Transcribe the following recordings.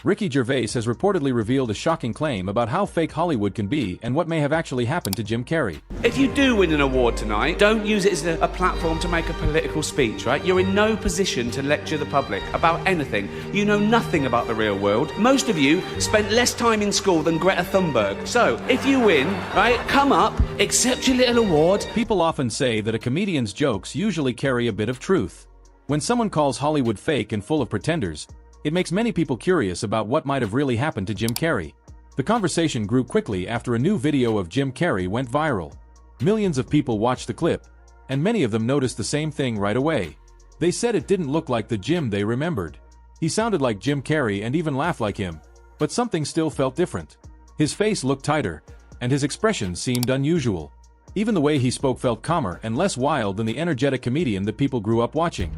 Ricky Gervais has reportedly revealed a shocking claim about how fake Hollywood can be and what may have actually happened to Jim Carrey. If you do win an award tonight, don't use it as a platform to make a political speech, right? You're in no position to lecture the public about anything. You know nothing about the real world. Most of you spent less time in school than Greta Thunberg. So, if you win, right, come up, accept your little award. People often say that a comedian's jokes usually carry a bit of truth. When someone calls Hollywood fake and full of pretenders, it makes many people curious about what might have really happened to Jim Carrey. The conversation grew quickly after a new video of Jim Carrey went viral. Millions of people watched the clip, and many of them noticed the same thing right away. They said it didn't look like the Jim they remembered. He sounded like Jim Carrey and even laughed like him, but something still felt different. His face looked tighter, and his expressions seemed unusual. Even the way he spoke felt calmer and less wild than the energetic comedian that people grew up watching.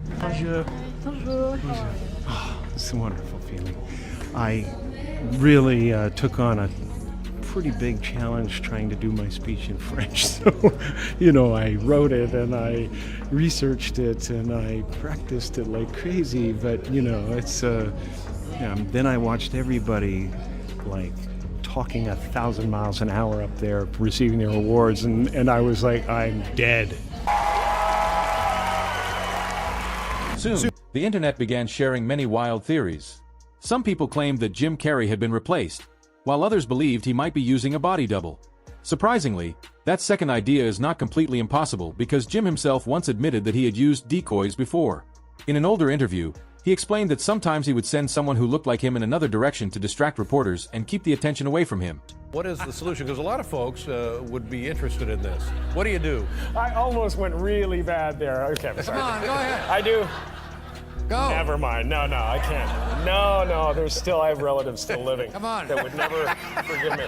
It's a wonderful feeling. I really took on a pretty big challenge trying to do my speech in French. So, I wrote it and I researched it and I practiced it like crazy. But, it's, then I watched everybody like talking 1,000 miles an hour up there receiving their awards. And I was like, I'm dead. Soon, the internet began sharing many wild theories. Some people claimed that Jim Carrey had been replaced, while others believed he might be using a body double. Surprisingly, that second idea is not completely impossible because Jim himself once admitted that he had used decoys before. In an older interview, he explained that sometimes he would send someone who looked like him in another direction to distract reporters and keep the attention away from him. What is the solution? Because a lot of folks would be interested in this. What do you do? I almost went really bad there. Okay, Come on, go ahead. I do. Go. Never mind. No, I can't. No. I have relatives still living. Come on. That would never forgive me.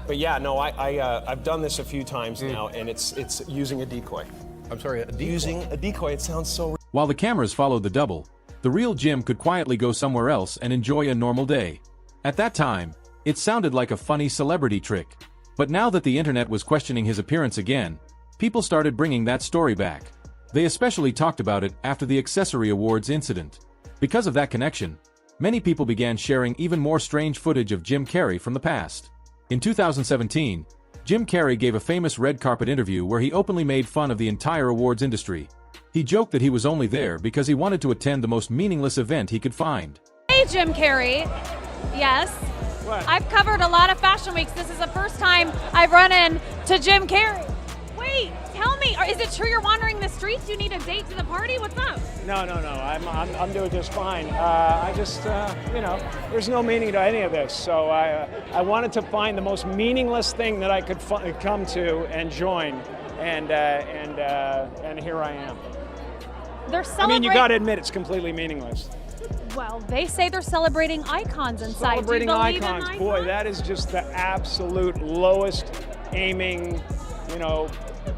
But yeah, no, I've done this a few times now, and it's using a decoy. I'm sorry, a decoy? Using a decoy, it sounds so... While the cameras followed the double, the real Jim could quietly go somewhere else and enjoy a normal day. At that time, it sounded like a funny celebrity trick. But now that the internet was questioning his appearance again, people started bringing that story back. They especially talked about it after the Accessory Awards incident. Because of that connection, many people began sharing even more strange footage of Jim Carrey from the past. In 2017, Jim Carrey gave a famous red carpet interview where he openly made fun of the entire awards industry. He joked that he was only there because he wanted to attend the most meaningless event he could find. Hey, Jim Carrey. Yes. What? I've covered a lot of fashion weeks. This is the first time I've run into Jim Carrey. Wait, tell me, is it true you're wandering the streets? You need a date to the party? What's up? No. I'm doing just fine. I just, there's no meaning to any of this. So I wanted to find the most meaningless thing that I could come to and join, and here I am. They're I celebrating. mean, you got to admit it's completely meaningless. Well, they say they're celebrating icons inside. Celebrating Do you believe in icons, boy, that is just the absolute lowest aiming,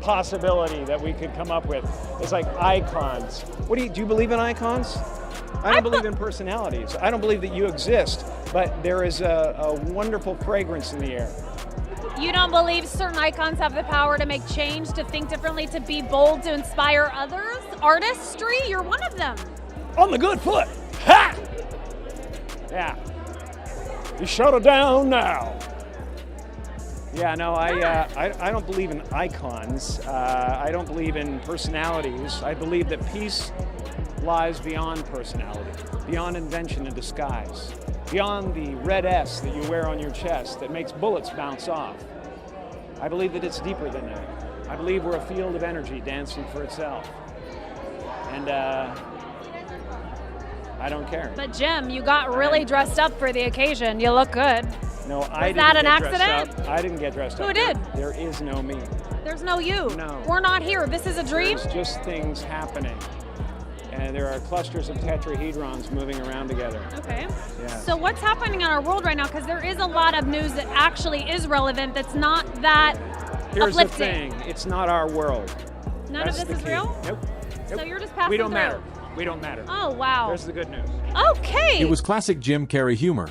possibility that we could come up with. It's like icons. Do you believe in icons? I don't believe in personalities. I don't believe that you exist, but there is a wonderful fragrance in the air. You don't believe certain icons have the power to make change, to think differently, to be bold, to inspire others? Artistry? You're one of them. On the good foot. Ha! Yeah. You shut it down now. Yeah, no, I don't believe in icons. I don't believe in personalities. I believe that peace lies beyond personality, beyond invention and disguise, beyond the red S that you wear on your chest that makes bullets bounce off. I believe that it's deeper than that. I believe we're a field of energy dancing for itself. And I don't care. But Jim, you got really dressed up for the occasion. You look good. No, Was I didn't that an get dressed accident? up. I didn't get dressed up. Who did? There is no me. There's no you. No. We're not here. This is a dream? There's just things happening. And there are clusters of tetrahedrons moving around together. Okay. Yeah. So what's happening in our world right now? Because there is a lot of news that actually is relevant that's not that Here's uplifting. the thing. It's not our world. None That's of this the is key. real? Nope. So you're just passing We don't through. matter. We don't matter. Oh, wow. There's the good news. Okay. It was classic Jim Carrey humor,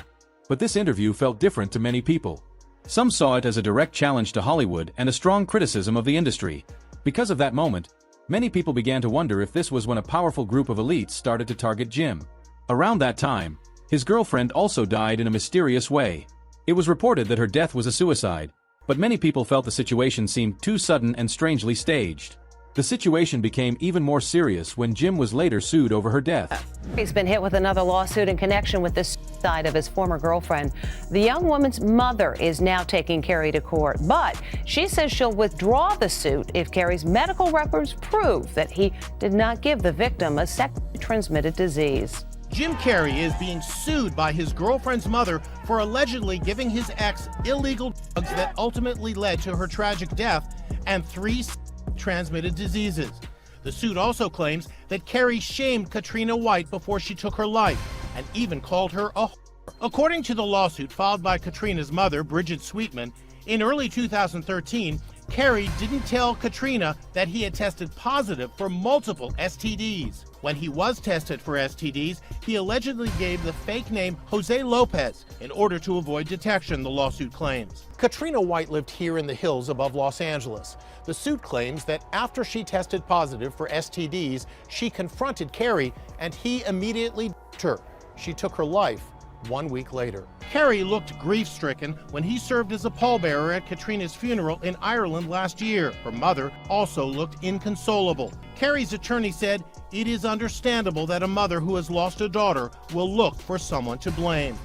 but this interview felt different to many people. Some saw it as a direct challenge to Hollywood and a strong criticism of the industry. Because of that moment, many people began to wonder if this was when a powerful group of elites started to target Jim. Around that time, His girlfriend also died in a mysterious way. It was reported that her death was a suicide, but many people felt the situation seemed too sudden and strangely staged. The situation became even more serious when Jim was later sued over her death. He's been hit with another lawsuit in connection with the suicide of his former girlfriend. The young woman's mother is now taking Carrey to court, but she says she'll withdraw the suit if Carrey's medical records prove that he did not give the victim a sexually transmitted disease. Jim Carrey is being sued by his girlfriend's mother for allegedly giving his ex illegal drugs that ultimately led to her tragic death and 3 transmitted diseases. The suit also claims that Carrey shamed Katrina White before she took her life and even called her a whore. According to the lawsuit filed by Katrina's mother, Bridget Sweetman, in early 2013, Carrey didn't tell Katrina that he had tested positive for multiple STDs. When he was tested for STDs, he allegedly gave the fake name Jose Lopez in order to avoid detection, the lawsuit claims. Katrina White lived here in the hills above Los Angeles. The suit claims that after she tested positive for STDs, she confronted Carrey and he immediately d***ed her. She took her life 1 week later. Carrey looked grief-stricken when he served as a pallbearer at Katrina's funeral in Ireland last year. Her mother also looked inconsolable. Carrey's attorney said, "It is understandable that a mother who has lost a daughter will look for someone to blame."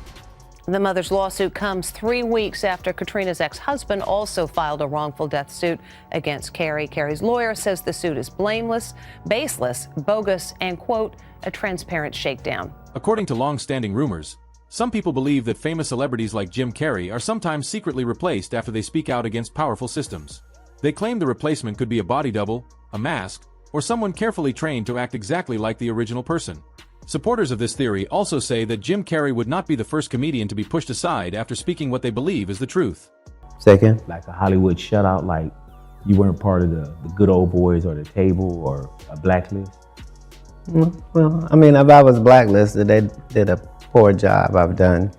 The mother's lawsuit comes 3 weeks after Katrina's ex-husband also filed a wrongful death suit against Carrey. Carrey's lawyer says the suit is blameless, baseless, bogus, and, quote, a transparent shakedown. According to long-standing rumors, some people believe that famous celebrities like Jim Carrey are sometimes secretly replaced after they speak out against powerful systems. They claim the replacement could be a body double, a mask, or someone carefully trained to act exactly like the original person. Supporters of this theory also say that Jim Carrey would not be the first comedian to be pushed aside after speaking what they believe is the truth. Second, like a Hollywood shutout, like you weren't part of the good old boys or the table or a blacklist? Well, I mean, if I was blacklisted, they did a poor job. I've done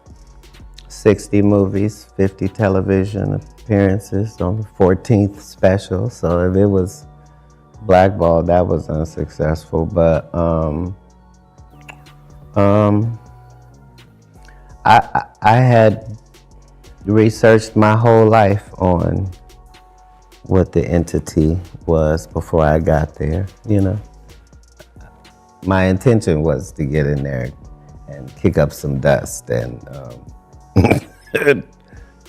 60 movies, 50 television appearances on the 14th special. So if it was blackballed, that was unsuccessful. But I had researched my whole life on what the entity was before I got there, you know. My intention was to get in there and kick up some dust and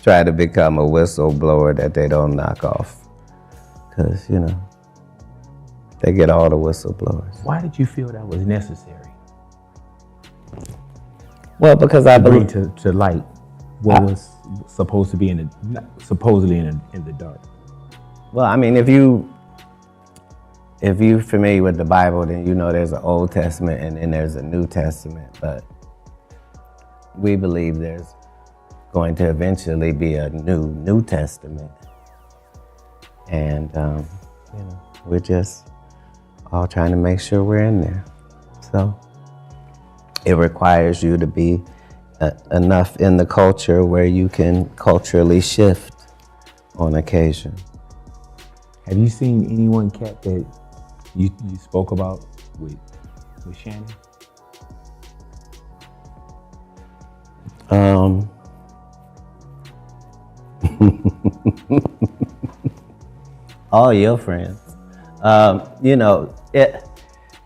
try to become a whistleblower that they don't knock off. Because, you know, they get all the whistleblowers. Why did you feel that was necessary? Well, because I believe believe to light what was supposed to be supposedly in the dark. Well, I mean, if you're familiar with the Bible, then you know there's an Old Testament and then there's a New Testament. But we believe there's going to eventually be a New Testament, and you know, we're just all trying to make sure we're in there. So it requires you to be enough in the culture where you can culturally shift on occasion. Have you seen anyone, Kat, that you spoke about with Shannon? All your friends. You know,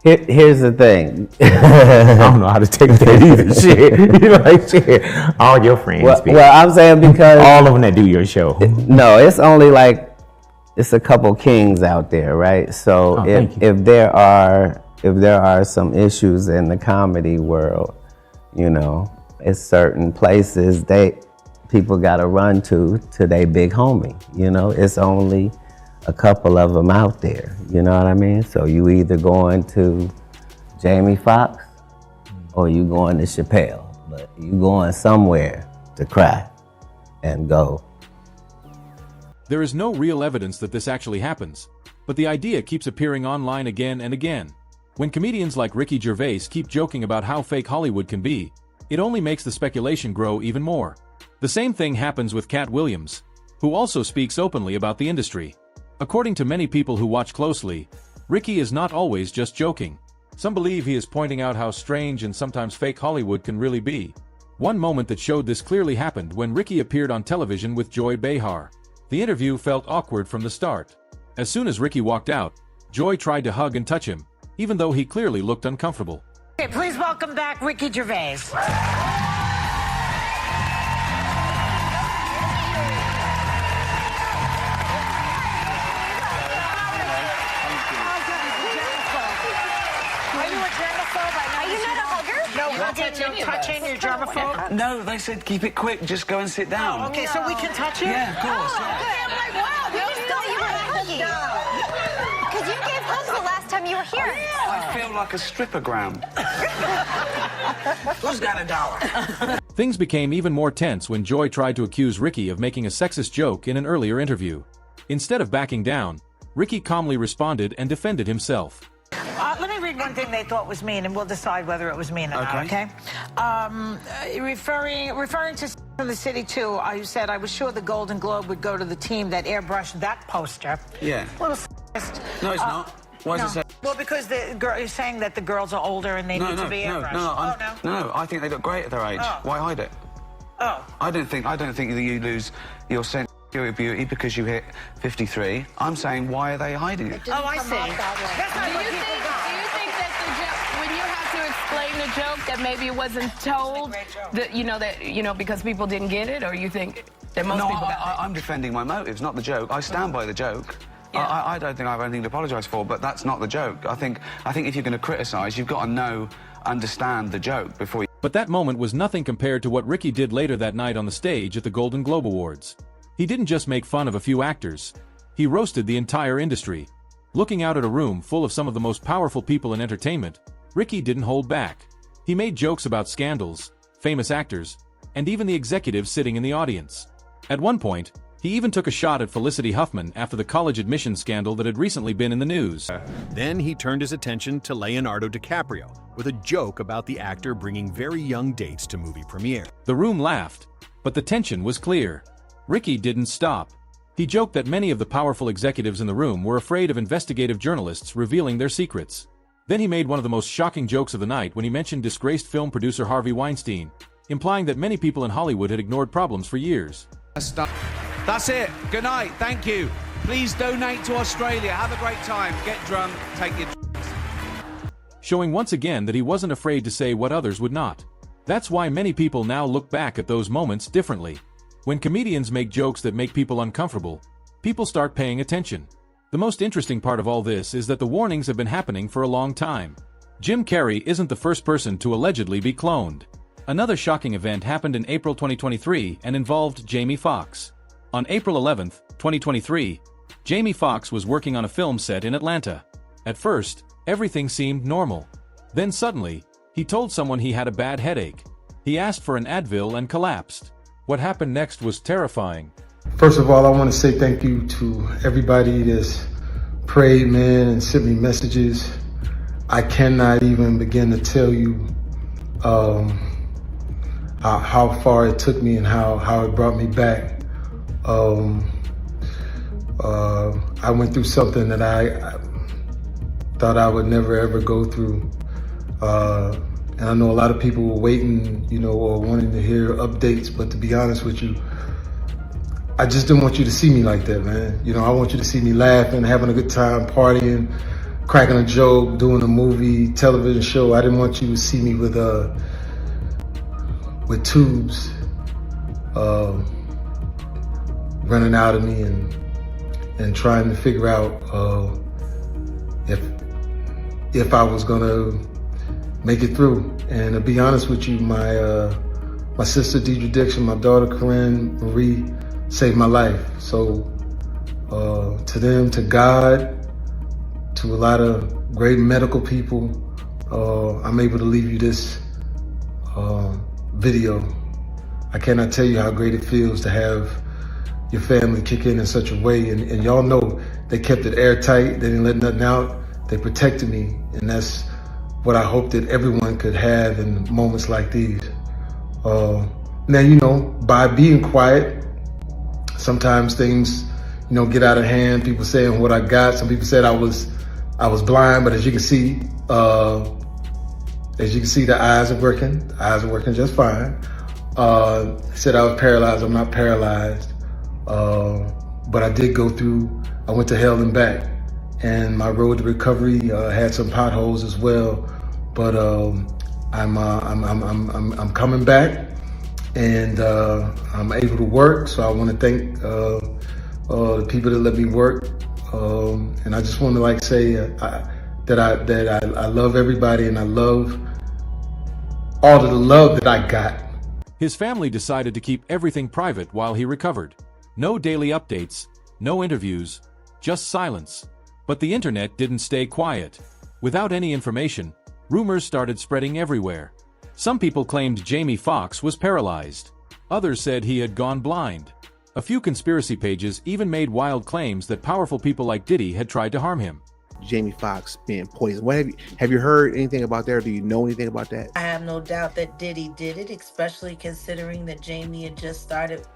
here's the thing. I don't know how to take that either. Shit. You like shit. All your friends. Well, I'm saying because all of them that do your show. No, it's only like it's a couple kings out there, right? So if there are some issues in the comedy world, you know, it's certain places people gotta run to their big homie. You know, it's only a couple of them out there. You know what I mean? So you either going to Jamie Foxx or you going to Chappelle, but you going somewhere to cry and go. There is no real evidence that this actually happens, but the idea keeps appearing online again and again. When comedians like Ricky Gervais keep joking about how fake Hollywood can be, it only makes the speculation grow even more. The same thing happens with Cat Williams, who also speaks openly about the industry. According to many people who watch closely, Ricky is not always just joking. Some believe he is pointing out how strange and sometimes fake Hollywood can really be. One moment that showed this clearly happened when Ricky appeared on television with Joy Behar. The interview felt awkward from the start. As soon as Ricky walked out, Joy tried to hug and touch him, even though he clearly looked uncomfortable. Okay, please welcome back Ricky Gervais. Touching your germaphobe? No, they said keep it quick, just go and sit down. Oh, okay, so we can touch you? Yeah, of course, Oh, yeah. okay, I'm like, wow, we just thought you were huggy. Because you gave hugs the last time you were here. I feel like a strippergram. Who's got $1? Things became even more tense when Joy tried to accuse Ricky of making a sexist joke in an earlier interview. Instead of backing down, Ricky calmly responded and defended himself. Let me read one thing they thought was mean, and we'll decide whether it was mean or not, okay? Referring to from the City 2, you said, I was sure the Golden Globe would go to the team that airbrushed that poster. Yeah. Little No, it's not. Why is it so? Well, because you're saying that the girls are older and they need to be airbrushed. No, I think they look great at their age. Oh. Why hide it? Oh. I don't think that you lose your sense of beauty because you hit 53. I'm saying, why are they hiding it? Oh, I see. That's not what people got. Do you think that the joke, when you have to explain the joke, that maybe it wasn't told, that because people didn't get it, or you think that most people got it? I'm defending my motives, not the joke. I stand by the joke. Yeah. I don't think I have anything to apologise for, but that's not the joke. I think if you're going to criticise, you've got to understand the joke before you... But that moment was nothing compared to what Ricky did later that night on the stage at the Golden Globe Awards. He didn't just make fun of a few actors. He roasted the entire industry. Looking out at a room full of some of the most powerful people in entertainment, Ricky didn't hold back. He made jokes about scandals, famous actors, and even the executives sitting in the audience. At one point, he even took a shot at Felicity Huffman after the college admissions scandal that had recently been in the news. Then he turned his attention to Leonardo DiCaprio with a joke about the actor bringing very young dates to movie premiere. The room laughed, but the tension was clear. Ricky didn't stop. He joked that many of the powerful executives in the room were afraid of investigative journalists revealing their secrets. Then he made one of the most shocking jokes of the night when he mentioned disgraced film producer Harvey Weinstein, implying that many people in Hollywood had ignored problems for years. That's it. Good night. Thank you. Please donate to Australia. Have a great time. Get drunk. Take your... Showing once again that he wasn't afraid to say what others would not. That's why many people now look back at those moments differently. When comedians make jokes that make people uncomfortable, people start paying attention. The most interesting part of all this is that the warnings have been happening for a long time. Jim Carrey isn't the first person to allegedly be cloned. Another shocking event happened in April 2023 and involved Jamie Foxx. On April 11, 2023, Jamie Foxx was working on a film set in Atlanta. At first, everything seemed normal. Then suddenly, he told someone he had a bad headache. He asked for an Advil and collapsed. What happened next was terrifying. First of all, I want to say thank you to everybody that's prayed, man, and sent me messages. I cannot even begin to tell you how far it took me and how it brought me back. I went through something that I thought I would never ever go through. And I know a lot of people were waiting, or wanting to hear updates, but to be honest with you, I just didn't want you to see me like that, man. I want you to see me laughing, having a good time, partying, cracking a joke, doing a movie, television show. I didn't want you to see me with tubes running out of me and trying to figure out if I was gonna make it through. And to be honest with you, my sister Deidre Dixon, my daughter Corinne Marie saved my life. So to them, to God, to a lot of great medical people, I'm able to leave you this video. I cannot tell you how great it feels to have your family kick in such a way. And y'all know they kept it airtight. They didn't let nothing out. They protected me. And that's what I hope that everyone could have in moments like these. Now, by being quiet, sometimes things, get out of hand. People saying what I got. Some people said I was I was blind, but as you can see, the eyes are working. The eyes are working just fine. Said I was paralyzed. I'm not paralyzed. But I did go through, I went to hell and back. And my road to recovery had some potholes as well. But I'm coming back, and I'm able to work. So I want to thank the people that let me work. And I just want to say that I love everybody, and I love all of the love that I got. His family decided to keep everything private while he recovered. No daily updates, no interviews, just silence. But the internet didn't stay quiet. Without any information, rumors started spreading everywhere. Some people claimed Jamie Foxx was paralyzed. Others said he had gone blind. A few conspiracy pages even made wild claims that powerful people like Diddy had tried to harm him. Jamie Foxx being poisoned. What have you heard anything about that? Or do you know anything about that? I have no doubt that Diddy did it, especially considering that Jamie had just started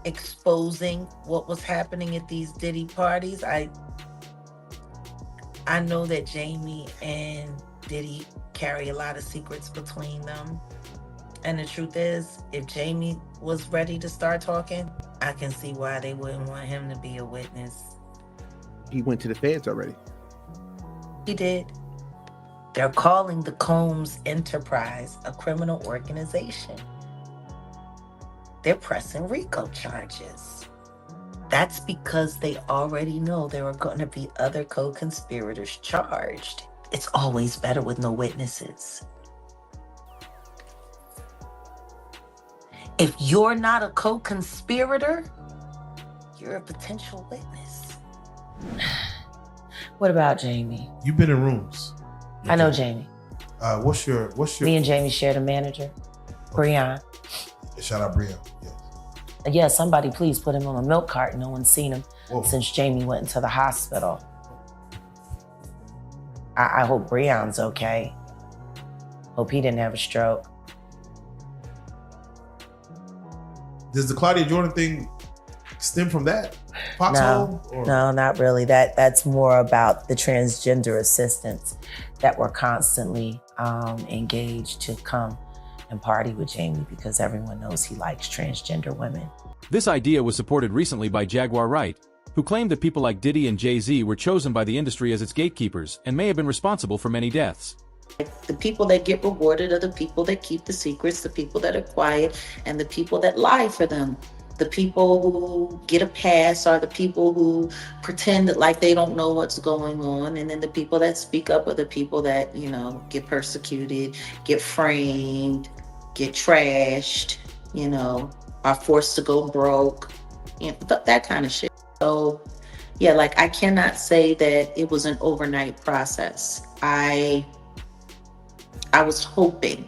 exposing what was happening at these Diddy parties. I know that Jamie and Diddy carry a lot of secrets between them. And the truth is, if Jamie was ready to start talking, I can see why they wouldn't want him to be a witness. He went to the feds already. He did. They're calling the Combs Enterprise a criminal organization. They're pressing RICO charges. That's because they already know there are going to be other co-conspirators charged. It's always better with no witnesses. If you're not a co-conspirator, you're a potential witness. What about Jamie? You've been in rooms. I know Jamie. What's your? Me and Jamie shared a manager, Breon. Shout out Breon. Yes. Yeah, somebody please put him on a milk cart. No one's seen him since Jamie went into the hospital. I hope Breon's okay. Hope he didn't have a stroke. Does the Claudia Jordan thing stem from that? Foxhole? No, not really. That's more about the transgender assistants that were constantly engaged to come and party with Jamie because everyone knows he likes transgender women. This idea was supported recently by Jaguar Wright, who claimed that people like Diddy and Jay-Z were chosen by the industry as its gatekeepers and may have been responsible for many deaths. The people that get rewarded are the people that keep the secrets, the people that are quiet, and the people that lie for them. The people who get a pass are the people who pretend that like they don't know what's going on. And then the people that speak up are the people that, get persecuted, get framed, get trashed, are forced to go broke, that kind of shit. So, yeah, I cannot say that it was an overnight process. I was hoping.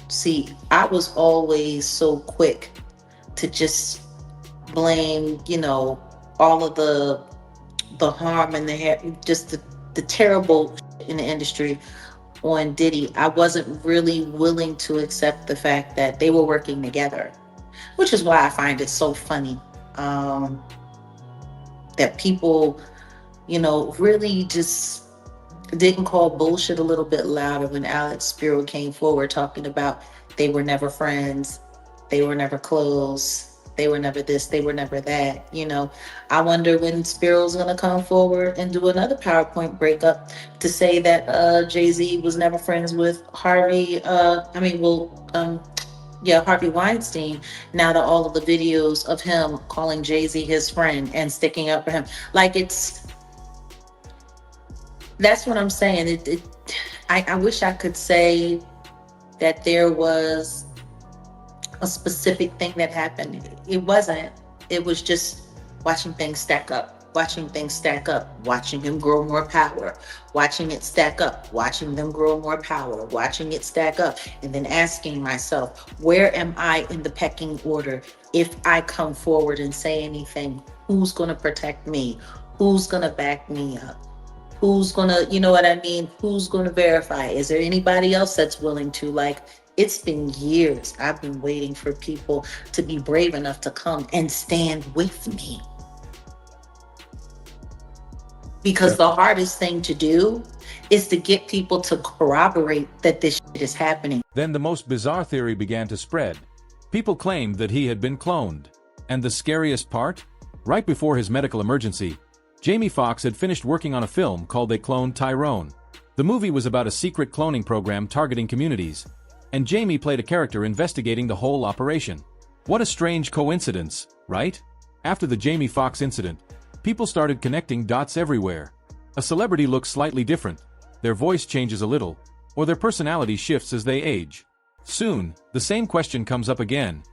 See, I was always so quick to just blame, all of the harm and the terrible in the industry on Diddy. I wasn't really willing to accept the fact that they were working together, which is why I find it so funny that people, really just didn't call bullshit a little bit louder when Alex Spiro came forward talking about they were never friends, they were never close, they were never this, they were never that. I wonder when Spiro's gonna come forward and do another PowerPoint breakup to say that Jay-Z was never friends with Harvey Weinstein, now that all of the videos of him calling Jay-Z his friend and sticking up for him. That's what I'm saying. I wish I could say that there was a specific thing that happened. It wasn't. It was just watching things stack up, watching him grow more power, watching it stack up, watching them grow more power, watching it stack up, and then asking myself, where am I in the pecking order? If I come forward and say anything, who's going to protect me? Who's going to back me up? Who's going to, who's going to verify? Is there anybody else that's willing to? It's been years. I've been waiting for people to be brave enough to come and stand with me. because the hardest thing to do is to get people to corroborate that this shit is happening. Then the most bizarre theory began to spread. People claimed that he had been cloned. And the scariest part? Right before his medical emergency, Jamie Foxx had finished working on a film called They Cloned Tyrone. The movie was about a secret cloning program targeting communities, and Jamie played a character investigating the whole operation. What a strange coincidence, right? After the Jamie Foxx incident, people started connecting dots everywhere. A celebrity looks slightly different, their voice changes a little, or their personality shifts as they age. Soon, the same question comes up again.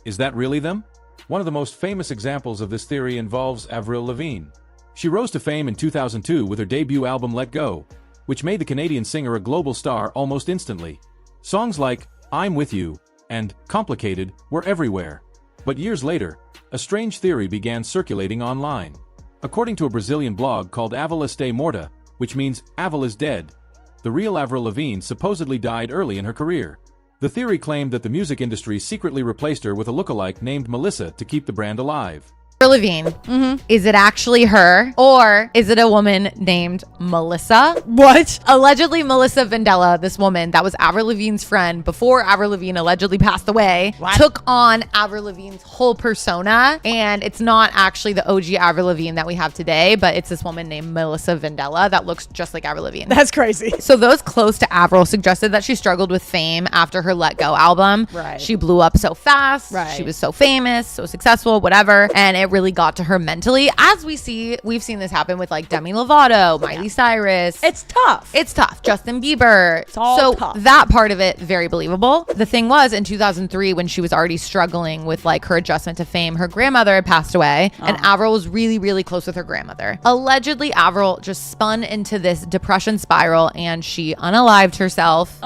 Is that really them? One of the most famous examples of this theory involves Avril Lavigne. She rose to fame in 2002 with her debut album Let Go, which made the Canadian singer a global star almost instantly. Songs like I'm With You and Complicated were everywhere. But years later, a strange theory began circulating online. According to a Brazilian blog called Avril Está Morta, which means Avril is dead, the real Avril Lavigne supposedly died early in her career. The theory claimed that the music industry secretly replaced her with a lookalike named Melissa to keep the brand alive. Lavigne. Is it actually her, or is it a woman named Melissa? What? Allegedly, Melissa Vandella, this woman that was Avril Lavigne's friend before Avril Lavigne allegedly passed away, took on Avril Lavigne's whole persona, and it's not actually the OG Avril Lavigne that we have today, but it's this woman named Melissa Vandella that looks just like Avril Lavigne. That's crazy. So those close to Avril suggested that she struggled with fame after her Let Go album. Right. She blew up so fast. Right. She was so famous, so successful, whatever, and it really got to her mentally. As we've seen this happen with like Demi Lovato, Miley Cyrus. It's tough. It's tough. Justin Bieber. It's all tough. That part of it, very believable. The thing was, in 2003, when she was already struggling with like her adjustment to fame, her grandmother had passed away, and Avril was really, really close with her grandmother. Allegedly, Avril just spun into this depression spiral, and she unalived herself.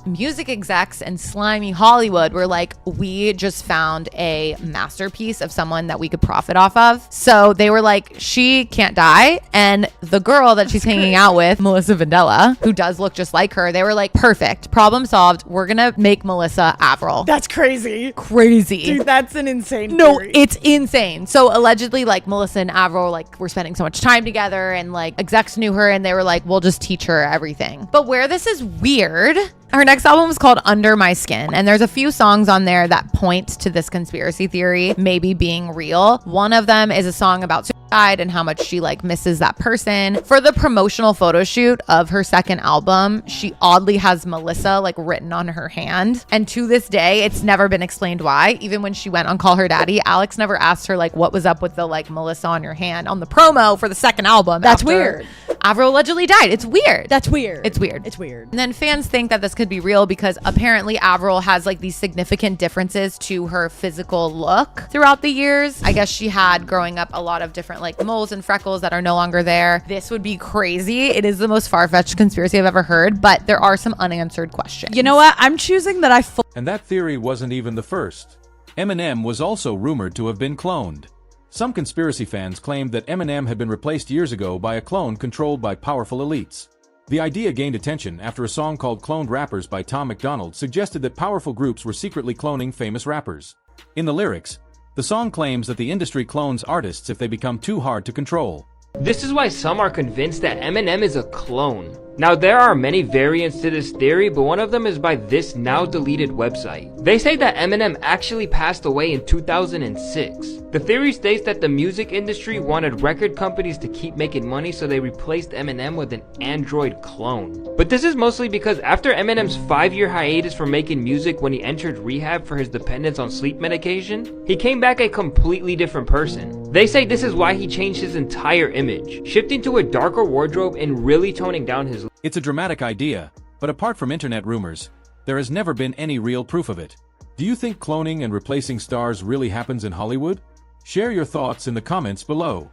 Music execs and slimy Hollywood were like, we just found a masterpiece of someone that we could profit off of. So they were like, she can't die. And the girl that she's hanging out with, Melissa Vandella, who does look just like her, they were like, perfect, problem solved. We're gonna make Melissa Avril. That's crazy. Crazy. Dude, that's an insane No, theory. it's insane. So allegedly, like, Melissa and Avril like were spending so much time together, and like execs knew her, and they were like, we'll just teach her everything. But where this is weird, her next album was called Under My Skin, and there's a few songs on there that point to this conspiracy theory maybe being real. One of them is a song about suicide and how much she like misses that person. For the promotional photo shoot of her second album, she oddly has Melissa like written on her hand, and to this day it's never been explained why. Even when she went on Call Her Daddy, Alex never asked her like what was up with the like Melissa on your hand on the promo for the second album. That's weird. Avril allegedly died. It's weird. That's weird. It's weird. It's weird. And then fans think that this could be real because apparently Avril has like these significant differences to her physical look throughout the years. I guess she had growing up a lot of different like moles and freckles that are no longer there. This would be crazy. It is the most far-fetched conspiracy I've ever heard, but there are some unanswered questions. You know what? I'm choosing that And that theory wasn't even the first. Eminem was also rumored to have been cloned. Some conspiracy fans claimed that Eminem had been replaced years ago by a clone controlled by powerful elites. The idea gained attention after a song called Cloned Rappers by Tom MacDonald suggested that powerful groups were secretly cloning famous rappers. In the lyrics, the song claims that the industry clones artists if they become too hard to control. This is why some are convinced that Eminem is a clone. Now, there are many variants to this theory, but one of them is by this now deleted website. They say that Eminem actually passed away in 2006. The theory states that the music industry wanted record companies to keep making money, so they replaced Eminem with an android clone. But this is mostly because after Eminem's 5-year hiatus from making music when he entered rehab for his dependence on sleep medication, he came back a completely different person. They say this is why he changed his entire image, shifting to a darker wardrobe and really toning down his. It's a dramatic idea, but apart from internet rumors, there has never been any real proof of it. Do you think cloning and replacing stars really happens in Hollywood? Share your thoughts in the comments below.